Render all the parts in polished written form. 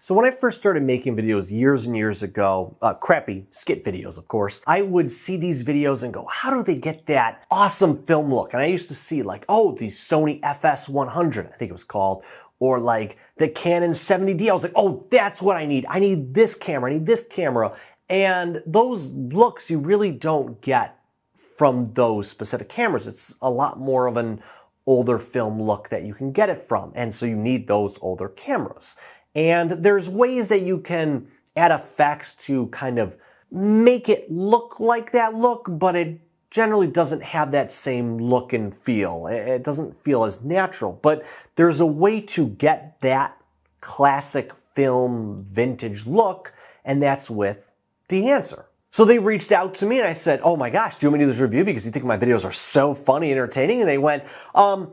So when I first started making videos years and years ago, crappy skit videos, of course, I would see these videos and go, how do they get that awesome film look? And I used to see like, oh, the Sony FS100, I think it was called, or like the Canon 70D. I was like, oh, that's what I need. I need this camera. I need this camera. And those looks you really don't get from those specific cameras. It's a lot more of an older film look that you can get it from. And so you need those older cameras. And there's ways that you can add effects to kind of make it look like that look, but it generally doesn't have that same look and feel. It doesn't feel as natural. But there's a way to get that classic film vintage look, and that's with Dehancer. So they reached out to me and I said, oh my gosh, do you want me to do this review because you think my videos are so funny and entertaining? And they went, they're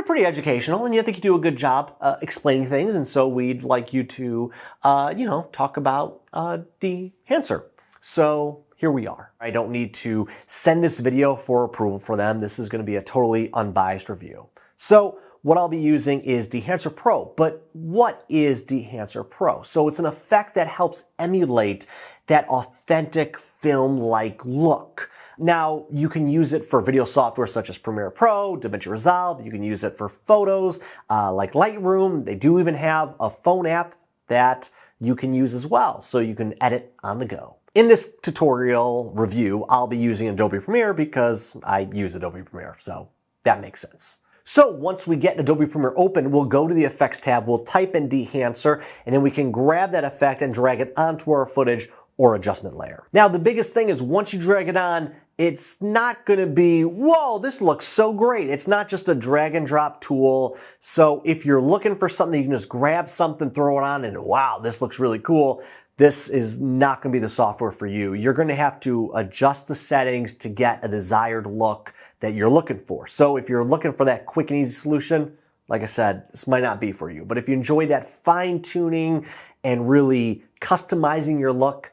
pretty educational and you think you do a good job explaining things. And so we'd like you to, talk about Dehancer. So here we are. I don't need to send this video for approval for them. This is going to be a totally unbiased review. So what I'll be using is Dehancer Pro. But what is Dehancer Pro? So it's an effect that helps emulate that authentic film-like look. Now, you can use it for video software such as Premiere Pro, DaVinci Resolve. You can use it for photos like Lightroom. They do even have a phone app that you can use as well, so you can edit on the go. In this tutorial review, I'll be using Adobe Premiere because I use Adobe Premiere, so that makes sense. So once we get Adobe Premiere open, we'll go to the Effects tab, we'll type in Dehancer, and then we can grab that effect and drag it onto our footage or adjustment layer. Now, the biggest thing is once you drag it on, it's not going to be, whoa, this looks so great. It's not just a drag and drop tool. So if you're looking for something, you can just grab something, throw it on, and wow, this looks really cool. This is not going to be the software for you. You're going to have to adjust the settings to get a desired look that you're looking for. So if you're looking for that quick and easy solution, like I said, this might not be for you. But if you enjoy that fine tuning and really customizing your look,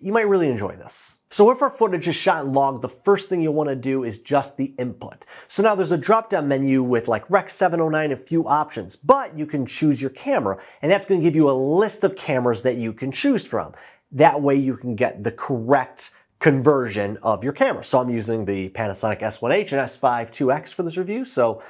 you might really enjoy this. So if our footage is shot and logged, the first thing you'll want to do is just the input. So now there's a drop-down menu with like Rec 709, a few options, but you can choose your camera, and that's going to give you a list of cameras that you can choose from. That way you can get the correct conversion of your camera. So I'm using the Panasonic S1H and S5 2X for this review, so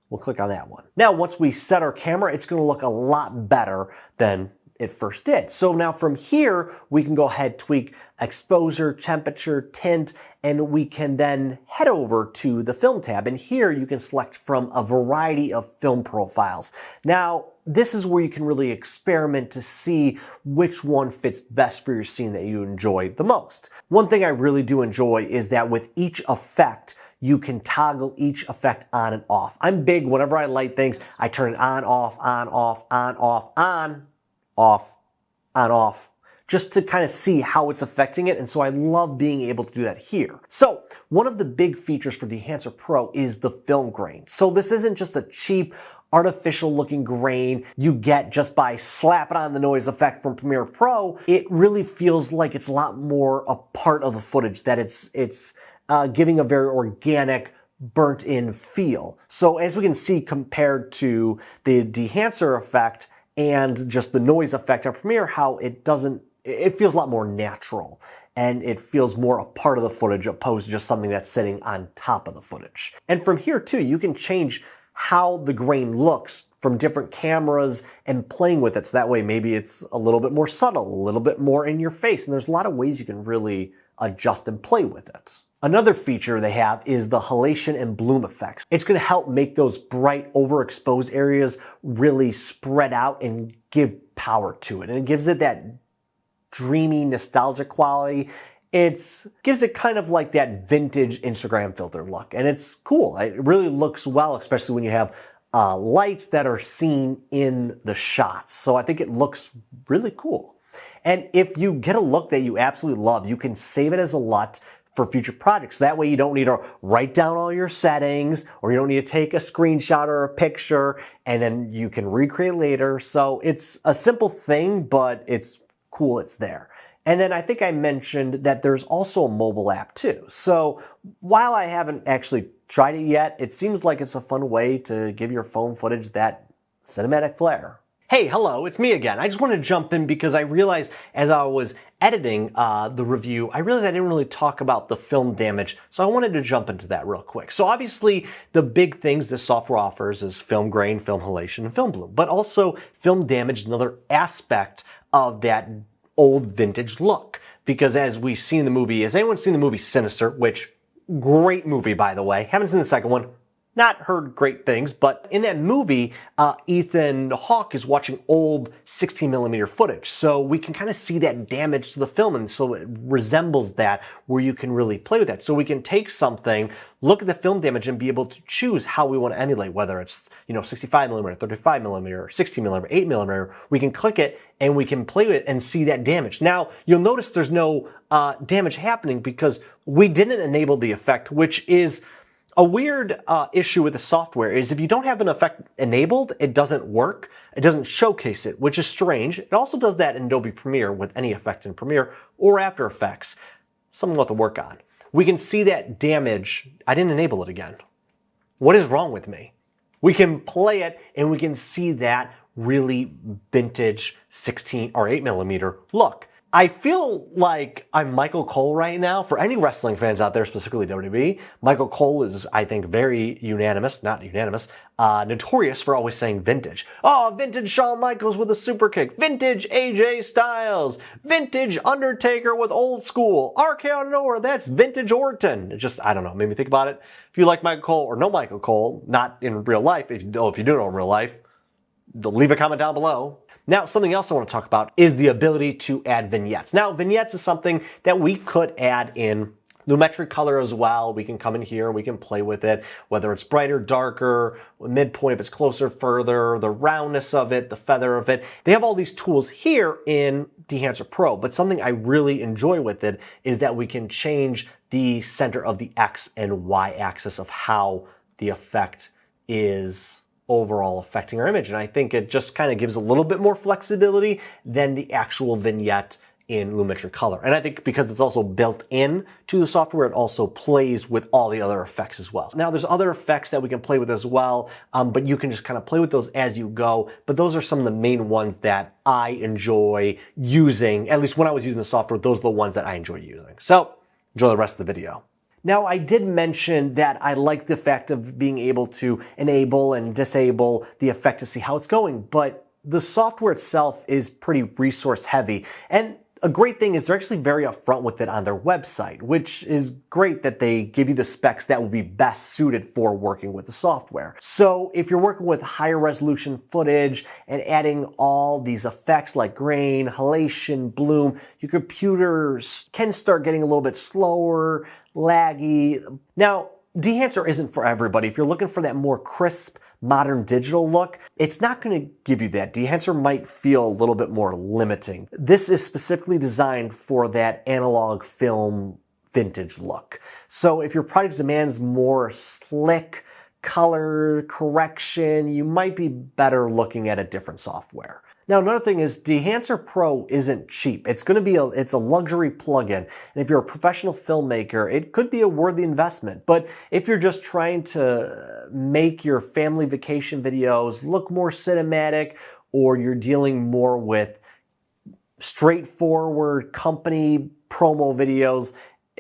we'll click on that one. Now, once we set our camera, it's going to look a lot better than it first did. So now from here, we can go ahead, tweak exposure, temperature, tint, and we can then head over to the film tab. And here you can select from a variety of film profiles. Now, this is where you can really experiment to see which one fits best for your scene that you enjoy the most. One thing I really do enjoy is that with each effect, you can toggle each effect on and off. I'm big, whenever I light things, I turn it on, off, on, off, on, off, on, off, on, off, just to kind of see how it's affecting it. And so I love being able to do that here. So one of the big features for Dehancer Pro is the film grain. So this isn't just a cheap, artificial looking grain you get just by slapping on the noise effect from Premiere Pro. It really feels like it's a lot more a part of the footage, that it's giving a very organic, burnt in feel. So as we can see, compared to the Dehancer effect and just the noise effect on Premiere, how it feels a lot more natural and it feels more a part of the footage opposed to just something that's sitting on top of the footage. And from here too, you can change how the grain looks from different cameras and playing with it. So that way maybe it's a little bit more subtle, a little bit more in your face. And there's a lot of ways you can really adjust and play with it. Another feature they have is the halation and bloom effects. It's going to help make those bright, overexposed areas really spread out and give power to it. And it gives it that dreamy, nostalgic quality. It gives it kind of like that vintage Instagram filter look. And it's cool. It really looks well, especially when you have lights that are seen in the shots. So I think it looks really cool. And if you get a look that you absolutely love, you can save it as a LUT for future projects. That way you don't need to write down all your settings, or you don't need to take a screenshot or a picture, and then you can recreate later. So it's a simple thing, but it's cool it's there. And then I think I mentioned that there's also a mobile app too. So while I haven't actually tried it yet, it seems like it's a fun way to give your phone footage that cinematic flair. Hey, hello, it's me again. I just wanted to jump in because I realized as I was editing the review, I realized I didn't really talk about the film damage, so I wanted to jump into that real quick. So obviously, the big things this software offers is film grain, film halation, and film bloom, but also film damage is another aspect of that old vintage look. Because as we see in the movie, has anyone seen the movie Sinister, which, great movie by the way, haven't seen the second one, not heard great things, but in that movie, Ethan Hawke is watching old 16mm footage. So we can kind of see that damage to the film, and so it resembles that where you can really play with that. So we can take something, look at the film damage, and be able to choose how we want to emulate, whether it's 65mm, 35mm, 16mm, 8mm. We can click it and we can play with it and see that damage. Now, you'll notice there's no damage happening because we didn't enable the effect, which is a weird issue with the software. Is if you don't have an effect enabled, it doesn't work. It doesn't showcase it, which is strange. It also does that in Adobe Premiere with any effect in Premiere or After Effects. Something we'll have to work on. We can see that damage. I didn't enable it again. What is wrong with me? We can play it and we can see that really vintage 16 or 8mm look. I feel like I'm Michael Cole right now. For any wrestling fans out there, specifically WWE, Michael Cole is, I think, very notorious for always saying vintage. Oh, vintage Shawn Michaels with a super kick. Vintage AJ Styles. Vintage Undertaker with old school. RKO Noah, that's vintage Orton. It just, I don't know, made me think about it. If you like Michael Cole or know Michael Cole, not in real life, if you do know in real life, leave a comment down below. Now, something else I want to talk about is the ability to add vignettes. Now, vignettes is something that we could add in Lumetri color as well. We can come in here, we can play with it, whether it's brighter, darker, midpoint if it's closer, further, the roundness of it, the feather of it. They have all these tools here in Dehancer Pro, but something I really enjoy with it is that we can change the center of the X and Y axis of how the effect is overall affecting our image. And I think it just kind of gives a little bit more flexibility than the actual vignette in Lumetri Color. And I think because it's also built in to the software, it also plays with all the other effects as well. Now there's other effects that we can play with as well, but you can just kind of play with those as you go. But those are some of the main ones that I enjoy using. At least when I was using the software, those are the ones that I enjoy using. So enjoy the rest of the video. Now, I did mention that I like the fact of being able to enable and disable the effect to see how it's going, but the software itself is pretty resource heavy. And a great thing is they're actually very upfront with it on their website, which is great that they give you the specs that will be best suited for working with the software. So if you're working with higher resolution footage and adding all these effects like grain, halation, bloom, your computers can start getting a little bit slower, laggy. Now, Dehancer isn't for everybody. If you're looking for that more crisp, modern digital look, it's not going to give you that. Dehancer might feel a little bit more limiting. This is specifically designed for that analog film vintage look. So if your project demands more slick color correction, you might be better looking at a different software. Now, another thing is Dehancer Pro isn't cheap. It's going to be it's a luxury plugin. And if you're a professional filmmaker, it could be a worthy investment. But if you're just trying to make your family vacation videos look more cinematic, or you're dealing more with straightforward company promo videos,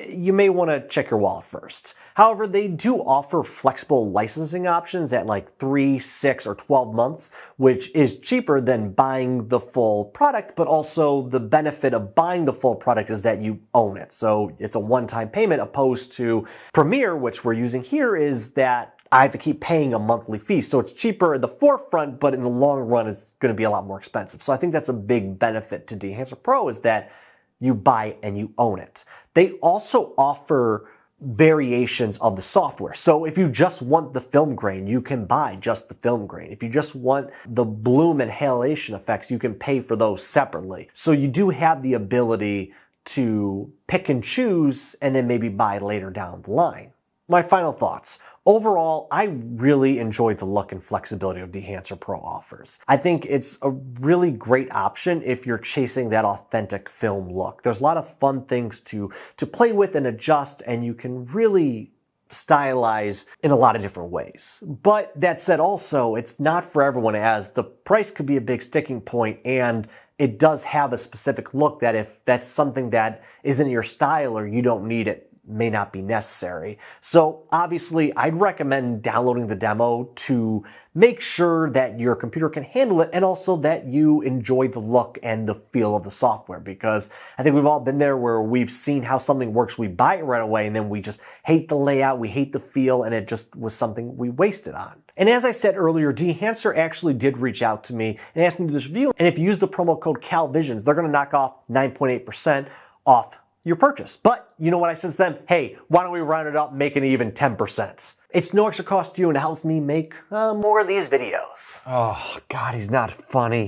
you may want to check your wallet first. However, they do offer flexible licensing options at like 3, 6, or 12 months, which is cheaper than buying the full product, but also the benefit of buying the full product is that you own it. So it's a one-time payment opposed to Premiere, which we're using here, is that I have to keep paying a monthly fee. So it's cheaper in the forefront, but in the long run, it's going to be a lot more expensive. So I think that's a big benefit to Dehancer Pro, is that you buy it and you own it. They also offer variations of the software. So if you just want the film grain, you can buy just the film grain. If you just want the bloom and halation effects, you can pay for those separately. So you do have the ability to pick and choose and then maybe buy later down the line. My final thoughts. Overall, I really enjoyed the look and flexibility of Dehancer Pro offers. I think it's a really great option if you're chasing that authentic film look. There's a lot of fun things to play with and adjust, and you can really stylize in a lot of different ways. But that said also, it's not for everyone, as the price could be a big sticking point, and it does have a specific look that if that's something that isn't your style or you don't need it, may not be necessary. So obviously I'd recommend downloading the demo to make sure that your computer can handle it and also that you enjoy the look and the feel of the software, because I think we've all been there where we've seen how something works, we buy it right away, and then we just hate the layout, we hate the feel, and it just was something we wasted on. And as I said earlier, Dehancer actually did reach out to me and asked me to do this review, and if you use the promo code CALVISIONS, they're going to knock off 9.8% off your purchase. But you know what I said to them? Hey, why don't we round it up, make it even 10%? It's no extra cost to you and it helps me make more of these videos. Oh, God, he's not funny.